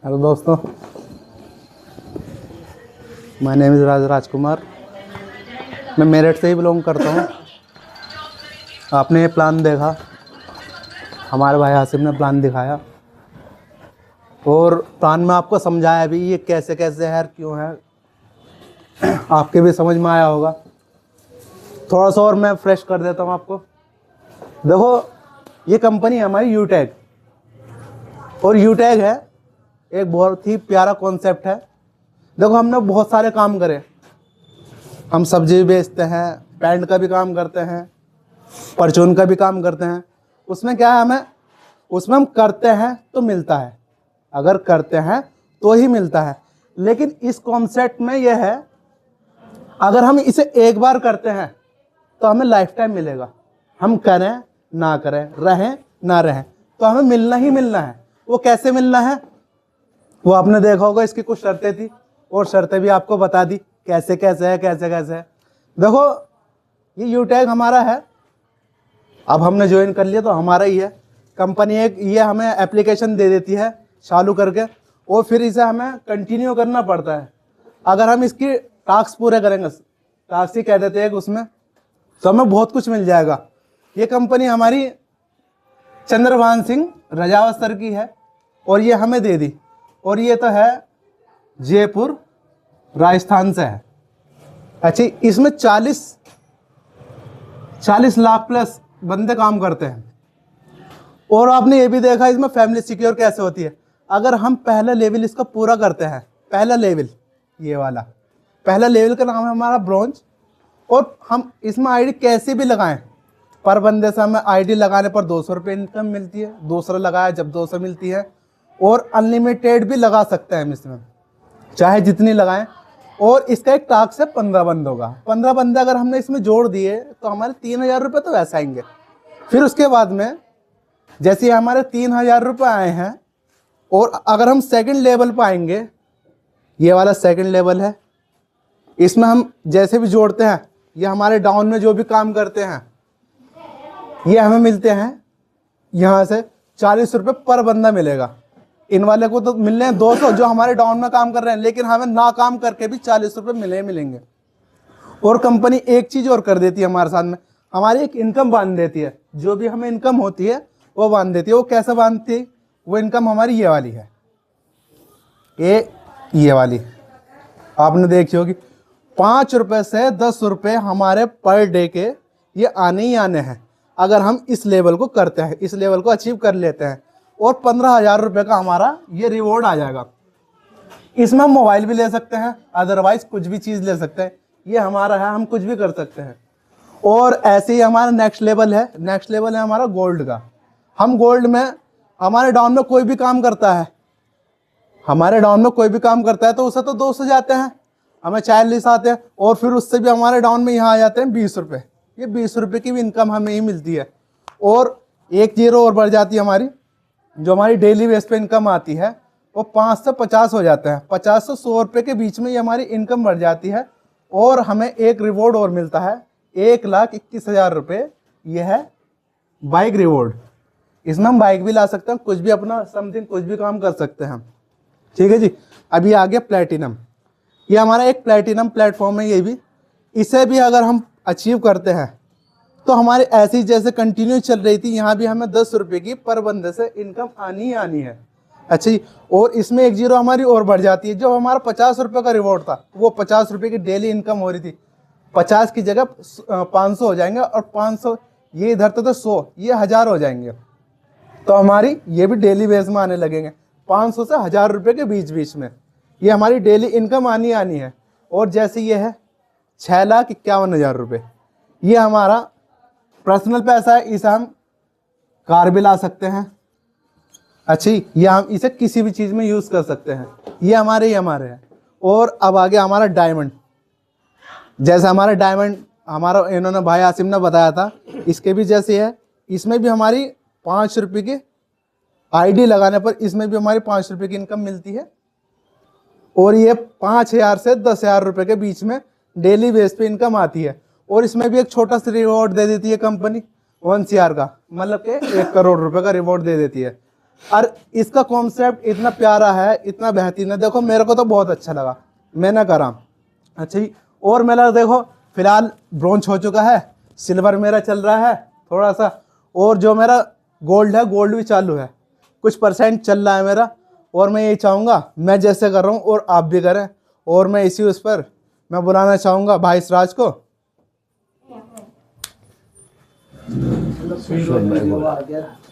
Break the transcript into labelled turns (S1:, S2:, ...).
S1: Hello दोस्तों, my name is राजकुमार। मैं मेरठ से ही बिलोंग करता हूँ। आपने ये प्लान देखा, हमारे भाई आसिम ने प्लान दिखाया और प्लान में आपको समझाया भी ये कैसे कैसे है, क्यों है। आपके भी समझ में आया होगा। थोड़ा सा और मैं फ्रेश कर देता हूँ आपको। देखो, ये कंपनी है हमारी यूटैग, और यूटैग है एक बहुत ही प्यारा कॉन्सेप्ट है। देखो, हमने बहुत सारे काम करे। हम सब्जी भी बेचते हैं, पैंट का भी काम करते हैं, परचून का भी काम करते हैं। उसमें क्या है, उसमें हम करते हैं तो मिलता है, अगर करते हैं तो ही मिलता है। लेकिन इस कॉन्सेप्ट में यह है, अगर हम इसे एक बार करते हैं तो हमें लाइफ टाइम मिलेगा। हम करें ना करें, रहें ना रहें, तो हमें मिलना ही मिलना है। वो कैसे मिलना है वो आपने देखा होगा। इसकी कुछ शर्तें थी और शर्तें भी आपको बता दी कैसे कैसे है, कैसे कैसे है। देखो, ये यूटैग हमारा है। अब हमने ज्वाइन कर लिया तो हमारा ही है। कंपनी एक ये हमें एप्लीकेशन दे देती है चालू करके, और फिर इसे हमें कंटिन्यू करना पड़ता है। अगर हम इसकी टास्क पूरे करेंगे, टास्क ही कह देते हैं उसमें, तो हमें बहुत कुछ मिल जाएगा। ये कंपनी हमारी चंद्रभान सिंह रजावत सर की है और ये हमें दे दी। और ये तो है जयपुर राजस्थान से है। अच्छा, इसमें 40 लाख प्लस बंदे काम करते हैं। और आपने ये भी देखा इसमें फैमिली सिक्योर कैसे होती है। अगर हम पहला लेवल इसका पूरा करते हैं, पहला लेवल ये वाला, पहला लेवल का नाम है हमारा ब्रॉन्ज, और हम इसमें आईडी कैसे भी लगाएं, पर बंदे से हमें आईडी लगाने पर 200 रुपये इनकम मिलती है। दूसरा लगाया जब 200 मिलती है, और अनलिमिटेड भी लगा सकते हैं हम इसमें, चाहे जितनी लगाएं। और इसका एक टास्क है 15 बंदों का। 15 बंदे अगर हमने इसमें जोड़ दिए तो हमारे 3000 रुपये तो वैसे आएंगे। फिर उसके बाद में जैसे हमारे 3000 रुपये आए हैं, और अगर हम सेकंड लेवल पर आएंगे, ये वाला सेकंड लेवल है, इसमें हम जैसे भी जोड़ते हैं, ये हमारे डाउन में जो भी काम करते हैं, ये हमें मिलते हैं यहाँ से 40 रुपये पर बंदा मिलेगा। इन वाले को तो मिल रहे हैं 200 जो हमारे डाउन में काम कर रहे हैं, लेकिन हमें ना काम करके भी 40 रुपये मिलेंगे। और कंपनी एक चीज़ और कर देती है हमारे साथ में, हमारी एक इनकम बांध देती है। जो भी हमें इनकम होती है वो बांध देती है। वो कैसे बांधती है? वो इनकम हमारी ये वाली है, ये वाली आपने देखी होगी। 5 रुपये से 10 रुपये हमारे पर डे के ये आने ही आने हैं, अगर हम इस लेवल को करते हैं, इस लेवल को अचीव कर लेते हैं। और 15,000 रुपये का हमारा ये रिवॉर्ड आ जाएगा। इसमें हम मोबाइल भी ले सकते हैं, अदरवाइज कुछ भी चीज़ ले सकते हैं। ये हमारा है, हम कुछ भी कर सकते हैं। और ऐसे ही हमारा नेक्स्ट लेवल है। नेक्स्ट लेवल है हमारा गोल्ड का। हम गोल्ड में, हमारे डाउन में कोई भी काम करता है, हमारे डाउन में कोई भी काम करता है तो उसे तो 200 जाते हैं, हमें 40 आते हैं, और फिर उससे भी हमारे डाउन में यहाँ आ जाते हैं 20 रुपये। ये 20 रुपये की भी इनकम हमें ही मिलती है। और एक जीरो और बढ़ जाती है हमारी, जो हमारी डेली बेस पे इनकम आती है वो 5 से 50 हो जाता है। 50 से 100 रुपये के बीच में ये हमारी इनकम बढ़ जाती है। और हमें एक रिवॉर्ड और मिलता है 1,21,000 रुपये। ये है बाइक रिवॉर्ड। इसमें हम बाइक भी ला सकते हैं, कुछ भी अपना समथिंग कुछ भी काम कर सकते हैं। ठीक है जी। अभी आ गया प्लेटिनम। ये हमारा एक प्लेटिनम प्लेटफॉर्म है। ये भी, इसे भी अगर हम अचीव करते हैं तो हमारे ऐसी जैसे कंटिन्यू चल रही थी, यहाँ भी हमें 10 रुपये की पर बंदे से इनकम आनी ही आनी है। अच्छा जी। और इसमें एक जीरो हमारी और बढ़ जाती है। जो हमारा 50 रुपये का रिवॉर्ड था, वो 50 रुपये की डेली इनकम हो रही थी, 50 की जगह 500 हो जाएंगे, और 500 ये इधर तो 100, ये 1000 हो जाएंगे। तो हमारी ये भी डेली बेस में आने लगेंगे। 500 से 1000 रुपये के बीच बीच में ये हमारी डेली इनकम आनी आनी है। और जैसे ये है 6,51,000 रुपये, ये हमारा पर्सनल पैसा है। इसे हम कार भी ला सकते हैं। अच्छी, ये हम इसे किसी भी चीज़ में यूज़ कर सकते हैं। ये हमारे हैं। और अब आगे हमारा डायमंड। जैसे हमारा डायमंड, हमारा इन्होंने भाई आसिम ने बताया था, इसके भी जैसे है। इसमें भी हमारी 5 रुपये की आईडी लगाने पर इसमें भी हमारी 5 रुपये की इनकम मिलती है। और ये 5,000 से 10,000 रुपये के बीच में डेली बेस पे इनकम आती है। और इसमें भी एक छोटा सा रिवॉर्ड दे देती है कंपनी, 1 CR का, मतलब कि 1 करोड़ रुपए का रिवॉर्ड दे देती है। और इसका कॉन्सेप्ट इतना प्यारा है, इतना बेहतरीन है, देखो मेरे को तो बहुत अच्छा लगा, मैंने करा। अच्छा जी, और मेरा देखो फिलहाल ब्रोंज हो चुका है, सिल्वर मेरा चल रहा है थोड़ा सा, और जो मेरा गोल्ड है, गोल्ड भी चालू है, कुछ परसेंट चल रहा है मेरा। और मैं ये चाहूँगा, मैं जैसे कर रहा हूँ और आप भी करें, और मैं इसी उस पर मैं बुलाना चाहूँगा भाई सिराज को।